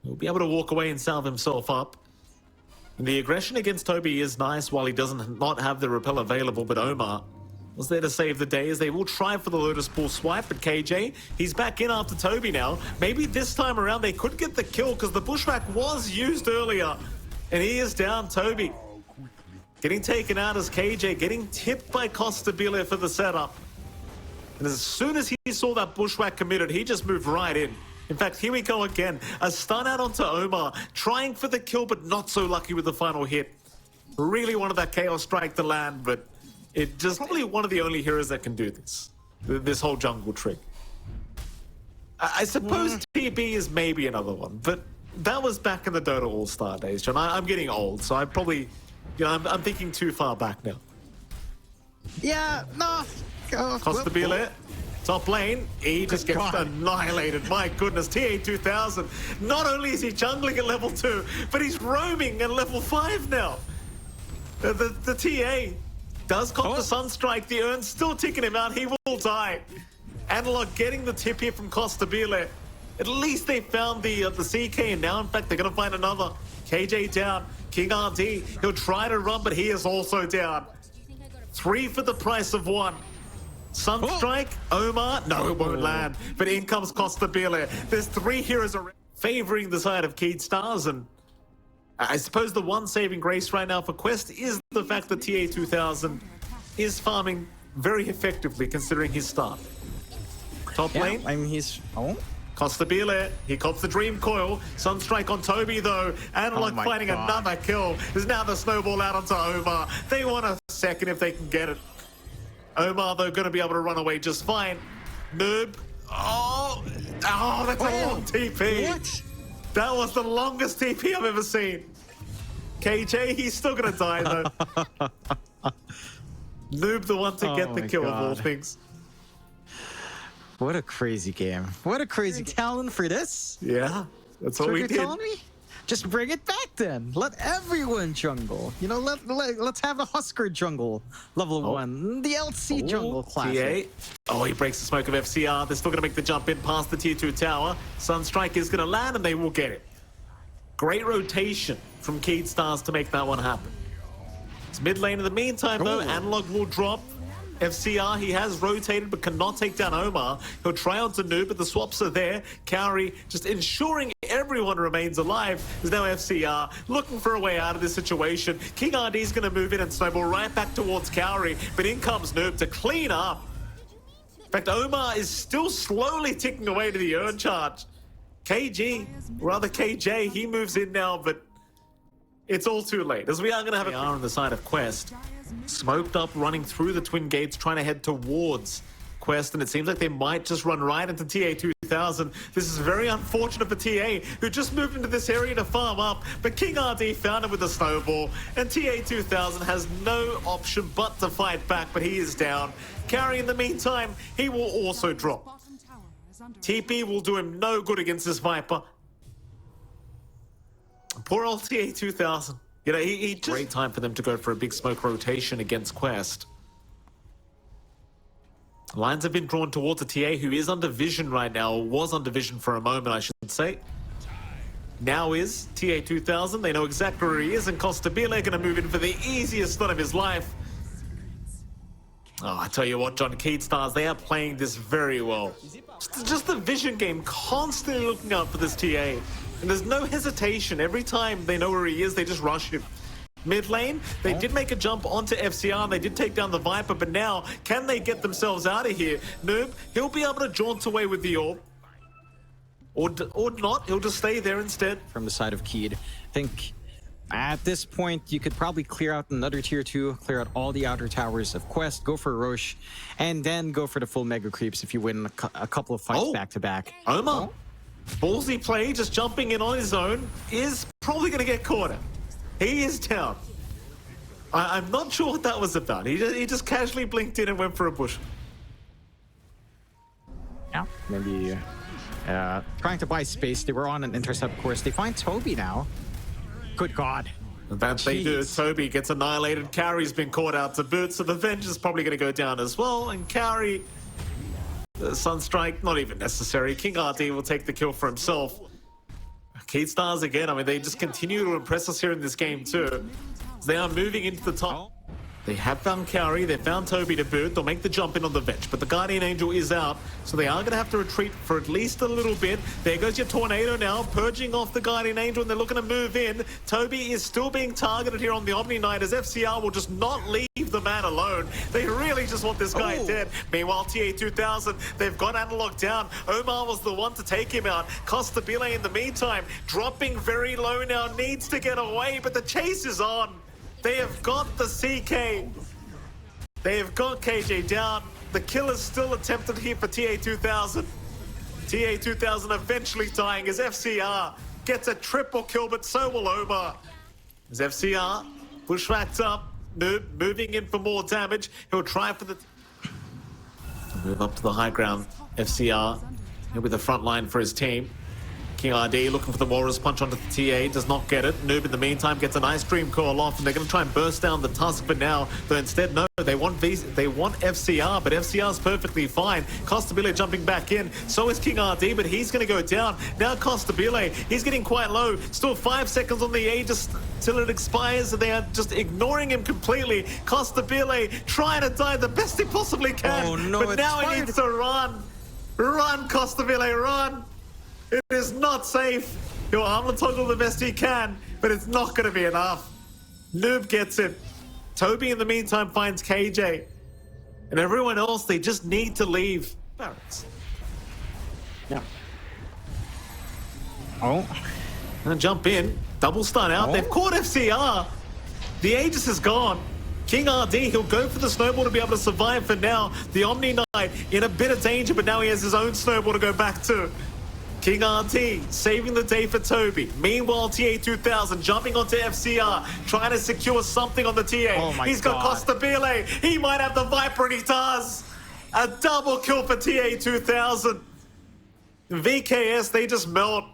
He'll be able to walk away and salve himself up. And the aggression against Toby is nice while he doesn't not have the repel available, but Omar was there to save the day as they will try for the Lotus Pool swipe, but KJ, he's back in after Toby now. Maybe this time around they could get the kill because the bushwhack was used earlier. And he is down, Toby. Getting taken out as KJ, getting tipped by Costabile for the setup. And as soon as he saw that bushwhack committed, he just moved right in. In fact, here we go again. A stun out onto Omar, trying for the kill, but not so lucky with the final hit. Really wanted that Chaos Strike to land, but it just probably one of the only heroes that can do this whole jungle trick. I suppose TB is maybe another one, but that was back in the Dota All-Star days, John. I'm getting old, so I probably, I'm thinking too far back now. Yeah, no. Costabile, top lane, he just gets annihilated. My goodness, TI12, not only is he jungling at level 2, but he's roaming at level 5 now. The TA does cop the Sunstrike, the Urn's still ticking him out, he will die. Analog getting the tip here from Costabile. At least they found the CK, and now in fact they're going to find another. KJ down, King RD, he'll try to run, but he is also down. 3 for the price of 1. Sunstrike, Omar, no, it won't land, but in comes Costabile. There's 3 heroes favoring the side of Keed Stars, and I suppose the one saving grace right now for Quest is the fact that TA2000 is farming very effectively considering his start. Top lane. I mean, he's... Costabile, he cops the Dream Coil. Sunstrike on Toby though. Analog finding another kill. There's now the snowball out onto Omar. They want a second if they can get it. Omar though going to be able to run away just fine. Noob. Oh, that's a long TP. What? That was the longest TP I've ever seen. KJ, he's still going to die though. Noob the one to get the kill of all things. What a crazy game. What a crazy talent for this. Yeah, that's what we did. Telling me? Just bring it back then. Let everyone jungle. You know, let's have a Husker jungle level 1. The LC jungle classic. TA. Oh, he breaks the smoke of FCR. They're still going to make the jump in past the tier 2 tower. Sunstrike is going to land and they will get it. Great rotation from Keed Stars to make that one happen. It's mid lane in the meantime though. Analog will drop. FCR, he has rotated but cannot take down Omar. He'll try onto Noob, but the swaps are there. Kaori just ensuring everyone remains alive. There's now FCR looking for a way out of this situation. King RD is going to move in and snowball right back towards Kaori, but in comes Noob to clean up. In fact, Omar is still slowly ticking away to the Urn charge. KJ, he moves in now, but it's all too late, as we are going to have a on the side of Quest. Smoked up, running through the twin gates, trying to head towards Quest, and it seems like they might just run right into TA2000. This is very unfortunate for TA, who just moved into this area to farm up, but King RD found him with a snowball, and TA2000 has no option but to fight back, but he is down. Kaori, in the meantime, he will also drop. TP will do him no good against this Viper. Poor old TA2000. You know, he just... Great time for them to go for a big smoke rotation against Quest. Lines have been drawn towards a TA who is under vision right now, or was under vision for a moment, I should say. Now is TA2000. They know exactly where he is, and Costabile going to move in for the easiest stun of his life. Oh, I tell you what, John, Keed Stars, they are playing this very well. Just the vision game, constantly looking out for this TA. And there's no hesitation. Every time they know where he is, they just rush him. Mid lane, they did make a jump onto FCR, and they did take down the Viper, but now, can they get themselves out of here? Noob, he'll be able to jaunt away with the orb. Or not, he'll just stay there instead. From the side of Keed, I think at this point, you could probably clear out another tier 2, clear out all the outer towers of Quest, go for Roche, and then go for the full Mega Creeps if you win a couple of fights back-to-back. Omar. Ballsy play, just jumping in on his own, is probably going to get caught out. He is down. I'm not sure what that was about. He just casually blinked in and went for a bush. Yeah, maybe trying to buy space. They were on an intercept course. They find Toby now. Good God. That they do. Toby gets annihilated. Kaori's been caught out to boot, so the Venge is probably going to go down as well. And Kaori... Sunstrike, not even necessary. King RD will take the kill for himself. Keith Stars again. I mean, they just continue to impress us here in this game too. They are moving into the top. They have found Cowrie, they found Toby to boot, they'll make the jump in on the bench, but the Guardian Angel is out, so they are going to have to retreat for at least a little bit. There goes your Tornado now, purging off the Guardian Angel, and they're looking to move in. Toby is still being targeted here on the Omni Knight, as FCR will just not leave the man alone. They really just want this guy dead. Meanwhile, TA2000, they've got Analog down. Omar was the one to take him out. Costabile in the meantime, dropping very low now, needs to get away, but the chase is on. They have got the CK. They have got KJ down. The kill is still attempted here for TA2000. TA2000 eventually dying as FCR gets a triple kill, but so will Omar. As FCR bushwhacked up, Noob moving in for more damage. He'll try for the... move up to the high ground. FCR, he'll be the front line for his team. King RD looking for the Walrus punch onto the TA, does not get it. Noob in the meantime gets a nice dream call off, and they're going to try and burst down the Tusk for now. But instead, no, they want FCR, but FCR's perfectly fine. Costabile jumping back in, so is King RD, but he's going to go down. Now Costabile, he's getting quite low. Still 5 seconds on the Aegis till it expires, and they are just ignoring him completely. Costabile trying to die the best he possibly can, oh, no, but now he needs to run. Run, Costabile, run. It is not safe. He'll armor toggle the best he can, but it's not going to be enough. Noob gets it. Toby, in the meantime, finds KJ. And everyone else, they just need to leave. Barracks. Yeah. Oh. Gonna jump in. Double stun out. Oh. They've caught FCR. The Aegis is gone. King RD, he'll go for the snowball to be able to survive for now. The Omni Knight in a bit of danger, but now he has his own snowball to go back to. King RT saving the day for Toby. Meanwhile, TA2000 jumping onto FCR, trying to secure something on the TA. Oh my He's got God. Costabile. He might have the Viper, and he does. A double kill for TA2000. VKS, they just melt.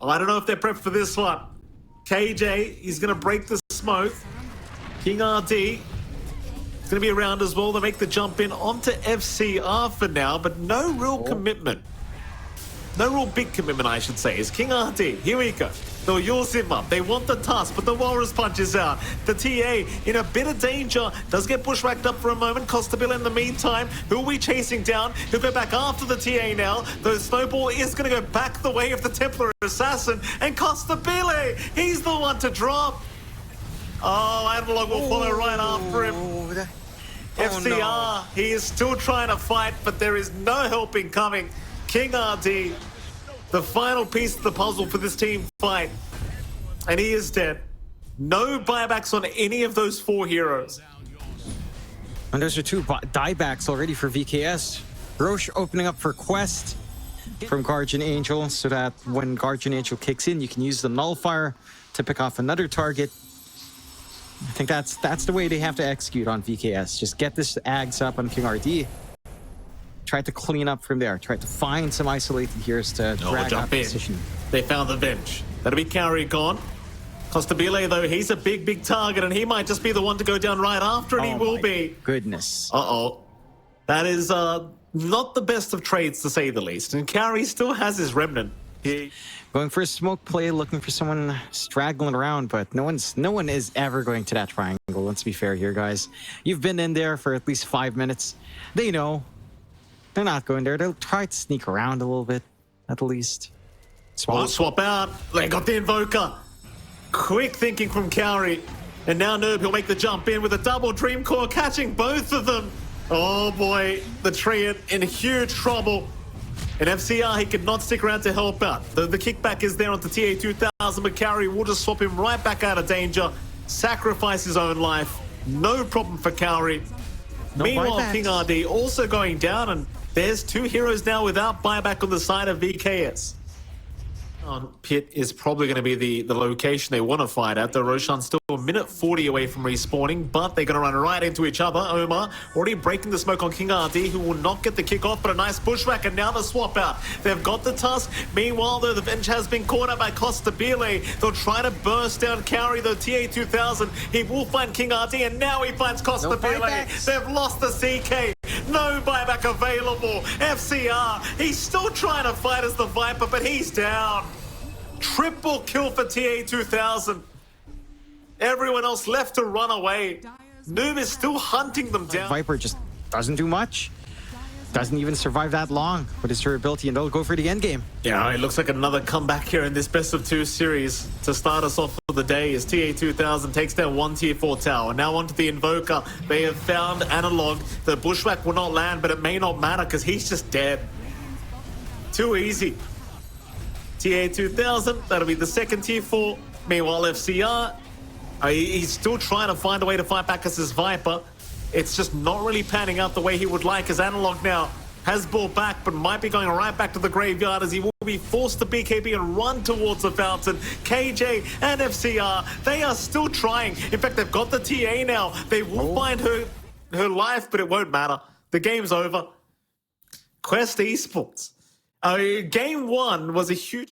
I don't know if they're prepped for this one. KJ, he's going to break the smoke. King RD going to be around as well to make the jump in onto FCR for now, but no real commitment. No real big commitment, I should say, is King RD. Here we go. They'll use him up. They want the Tusk, but the Walrus punch is out. The TA in a bit of danger. Does get bushwhacked up for a moment. Costabile in the meantime. Who are we chasing down? He'll go back after the TA now. The snowball is going to go back the way of the Templar Assassin. And Costabile, he's the one to drop. Oh, Analog will follow right after him. FCR, no. He is still trying to fight, but there is no helping coming. King RD, the final piece of the puzzle for this team fight, and he is dead. No buybacks on any of those 4 heroes. And those are 2 diebacks already for VKS. Roche opening up for Quest from Guardian Angel, so that when Guardian Angel kicks in, you can use the Nullifier to pick off another target. I think that's the way they have to execute on VKS. Just get this Ags up on King RD. Try to clean up from there. Try to find some isolated heroes to drag out the position. They found the bench. That'll be Cowrie gone. Costabile, though, he's a big target, and he might just be the one to go down right after, and he will be. Goodness. Uh-oh. That is not the best of trades, to say the least. And Cowrie still has his remnant. Going for a smoke play, looking for someone straggling around, but no one is ever going to that triangle. Let's be fair here, guys. You've been in there for at least 5 minutes. They know. They're not going there. They'll try to sneak around a little bit, at least. Swap out. They got the Invoker. Quick thinking from Cowrie. And now Noob, he'll make the jump in with a double Dream Core, catching both of them. Oh boy, the Treant in huge trouble. And FCR, he could not stick around to help out. The kickback is there onto TA2000, but Cowrie will just swap him right back out of danger, sacrifice his own life. No problem for Cowrie. No Meanwhile, buybacks. King RD also going down, and there's 2 heroes now without buyback on the side of VKS. Pit is probably going to be the location they want to fight at. The Roshan still a minute 40 away from respawning, but they're going to run right into each other. Omar already breaking the smoke on King RD, who will not get the kick off, but a nice bushwhack, and now the swap out. They've got the Tusk. Meanwhile, though, the Venge has been caught up by Costabile. They'll try to burst down Cowrie, the TA2000. He will find King RD, and now he finds Costabile. buybacks. They've lost the CK. No buyback available. FCR, he's still trying to fight as the Viper, but he's down. Triple kill for TA2000. Everyone else left to run away. Noob is still hunting them down. Viper just doesn't do much. Doesn't even survive that long with his durability, and they'll go for the end game. Yeah, it looks like another comeback here in this best of 2 series to start us off for the day as TA2000 takes down one tier 4 tower. Now onto the Invoker. They have found Analog. The Bushwhack will not land, but it may not matter because he's just dead. Too easy. TA2000, that'll be the second tier 4. Meanwhile, FCR, he's still trying to find a way to fight back as his Viper. It's just not really panning out the way he would like. As Analog now has brought back, but might be going right back to the graveyard as he will be forced to BKB and run towards the fountain. KJ and FCR, they are still trying. In fact, they've got the TA now. They will find her life, but it won't matter. The game's over. Quest Esports. Game 1 was a huge...